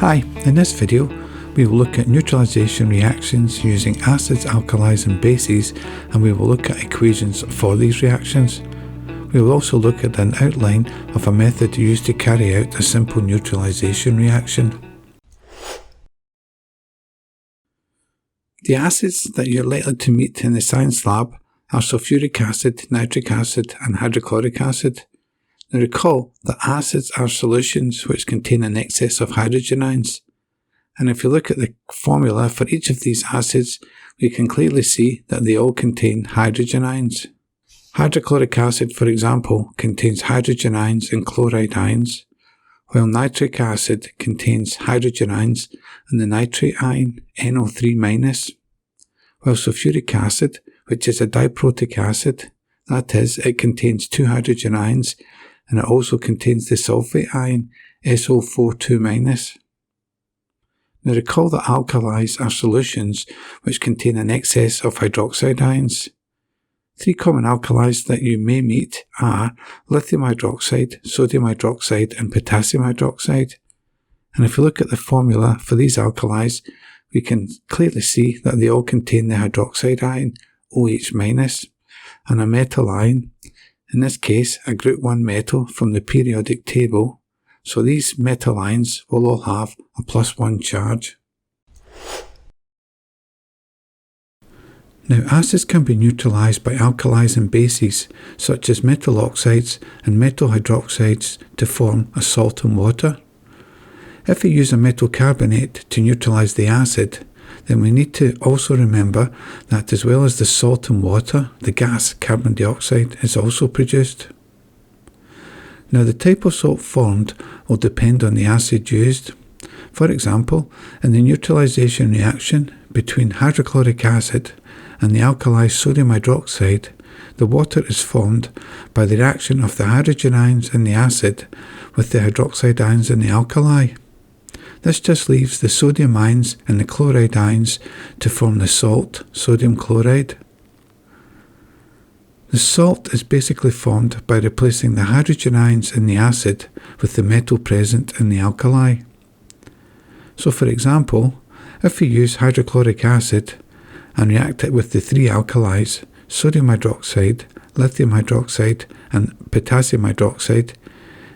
Hi, in this video we will look at neutralisation reactions using acids, alkalis and bases, and we will look at equations for these reactions. We will also look at an outline of a method used to carry out a simple neutralisation reaction. The acids that you're likely to meet in the science lab are sulfuric acid, nitric acid and hydrochloric acid. Now recall that acids are solutions which contain an excess of hydrogen ions. And if you look at the formula for each of these acids, we can clearly see that they all contain hydrogen ions. Hydrochloric acid, for example, contains hydrogen ions and chloride ions, while nitric acid contains hydrogen ions and the nitrate ion, NO3-, while sulfuric acid, which is a diprotic acid, that is, it contains two hydrogen ions, and it also contains the sulfate ion, SO42-. Now recall that alkalis are solutions which contain an excess of hydroxide ions. Three common alkalis that you may meet are lithium hydroxide, sodium hydroxide and potassium hydroxide. And if you look at the formula for these alkalis, we can clearly see that they all contain the hydroxide ion, OH-, and a metal ion, in this case a group 1 metal from the periodic table, so these metal ions will all have a +1 charge. Now acids can be neutralised by alkalis and bases such as metal oxides and metal hydroxides to form a salt and water. If we use a metal carbonate to neutralise the acid, then we need to also remember that as well as the salt and water, the gas carbon dioxide is also produced. Now the type of salt formed will depend on the acid used. For example, in the neutralisation reaction between hydrochloric acid and the alkali sodium hydroxide, the water is formed by the reaction of the hydrogen ions in the acid with the hydroxide ions in the alkali. This just leaves the sodium ions and the chloride ions to form the salt, sodium chloride. The salt is basically formed by replacing the hydrogen ions in the acid with the metal present in the alkali. So for example, if we use hydrochloric acid and react it with the three alkalis, sodium hydroxide, lithium hydroxide and potassium hydroxide,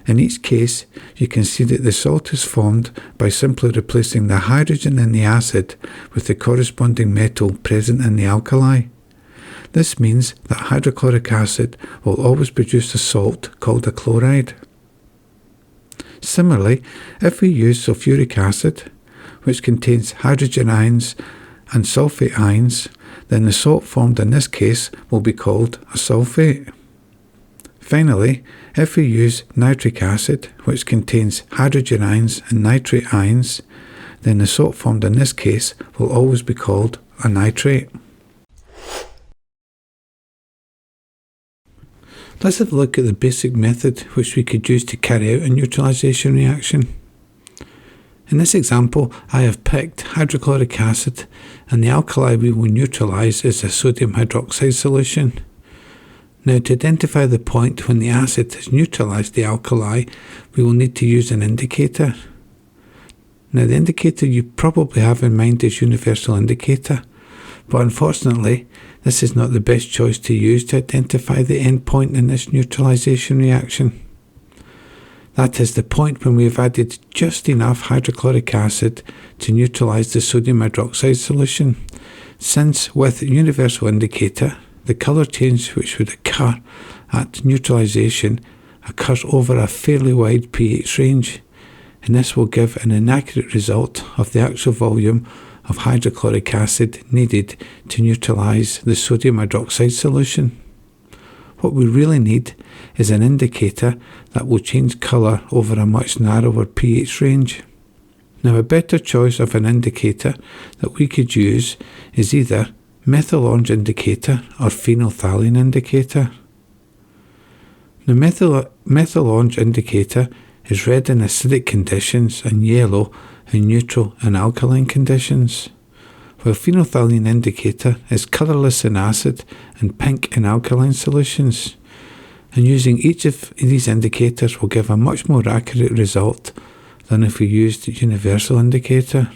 in each case you can see that the salt is formed by simply replacing the hydrogen in the acid with the corresponding metal present in the alkali. This means that hydrochloric acid will always produce a salt called a chloride. Similarly, if we use sulfuric acid, which contains hydrogen ions and sulfate ions, then the salt formed in this case will be called a sulfate. Finally, if we use nitric acid, which contains hydrogen ions and nitrate ions, then the salt formed in this case will always be called a nitrate. Let's have a look at the basic method which we could use to carry out a neutralisation reaction. In this example, I have picked hydrochloric acid, and the alkali we will neutralise is a sodium hydroxide solution. Now to identify the point when the acid has neutralised the alkali, we will need to use an indicator. Now the indicator you probably have in mind is universal indicator, but unfortunately this is not the best choice to use to identify the end point in this neutralisation reaction. That is the point when we have added just enough hydrochloric acid to neutralise the sodium hydroxide solution, since with universal indicator the colour change which would occur at neutralisation occurs over a fairly wide pH range, and this will give an inaccurate result of the actual volume of hydrochloric acid needed to neutralise the sodium hydroxide solution. What we really need is an indicator that will change colour over a much narrower pH range. Now a better choice of an indicator that we could use is either methyl orange indicator or phenolphthalein indicator. The methyl orange indicator is red in acidic conditions and yellow in neutral and alkaline conditions, while phenolphthalein indicator is colourless in acid and pink in alkaline solutions. And using each of these indicators will give a much more accurate result than if we used the universal indicator.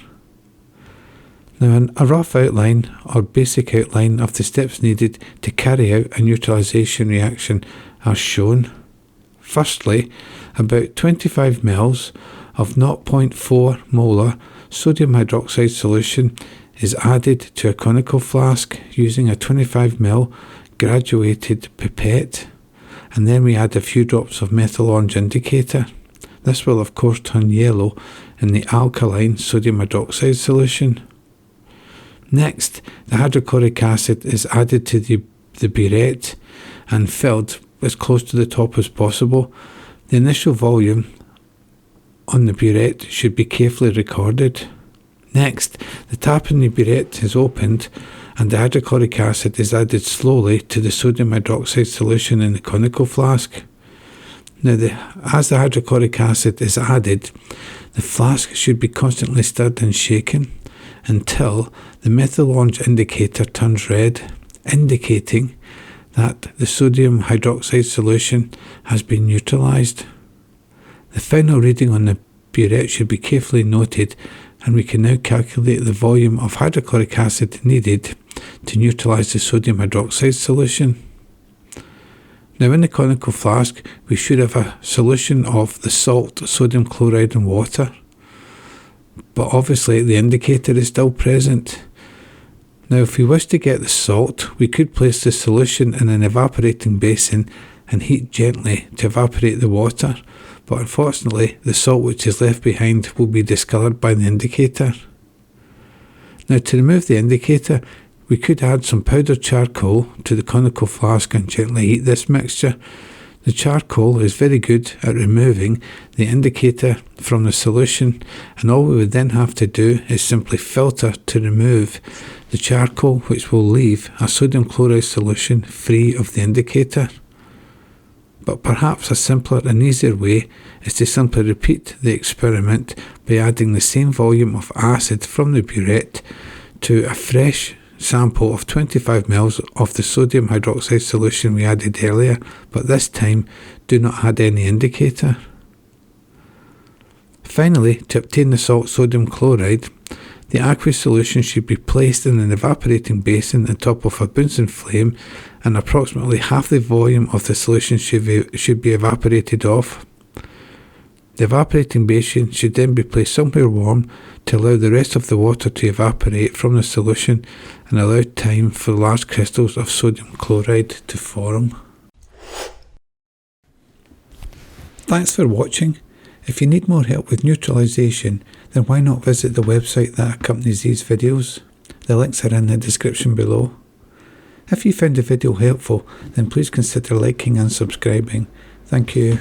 Now, a rough outline or basic outline of the steps needed to carry out a neutralisation reaction are shown. Firstly, about 25 mL of 0.4 molar sodium hydroxide solution is added to a conical flask using a 25 ml graduated pipette, and then we add a few drops of methyl orange indicator. This will of course turn yellow in the alkaline sodium hydroxide solution. Next, the hydrochloric acid is added to the burette and filled as close to the top as possible. The initial volume on the burette should be carefully recorded. Next, the tap in the burette is opened and the hydrochloric acid is added slowly to the sodium hydroxide solution in the conical flask. Now, as the hydrochloric acid is added, the flask should be constantly stirred and shaken until the methyl orange indicator turns red, indicating that the sodium hydroxide solution has been neutralised. The final reading on the burette should be carefully noted, and we can now calculate the volume of hydrochloric acid needed to neutralise the sodium hydroxide solution. Now, in the conical flask, we should have a solution of the salt, sodium chloride and water, but obviously the indicator is still present. Now, if we wish to get the salt, we could place the solution in an evaporating basin and heat gently to evaporate the water, but unfortunately the salt which is left behind will be discoloured by the indicator. Now, to remove the indicator, we could add some powdered charcoal to the conical flask and gently heat this mixture. The charcoal is very good at removing the indicator from the solution, and all we would then have to do is simply filter to remove the charcoal, which will leave a sodium chloride solution free of the indicator. But perhaps a simpler and easier way is to simply repeat the experiment by adding the same volume of acid from the burette to a fresh sample of 25 mL of the sodium hydroxide solution we added earlier, but this time do not add any indicator. Finally, to obtain the salt sodium chloride, the aqueous solution should be placed in an evaporating basin on top of a Bunsen flame, and approximately half the volume of the solution should be evaporated off. The evaporating basin should then be placed somewhere warm to allow the rest of the water to evaporate from the solution and allow time for large crystals of sodium chloride to form. Thanks for watching. If you need more help with neutralisation, then why not visit the website that accompanies these videos? The links are in the description below. If you found the video helpful, then please consider liking and subscribing. Thank you.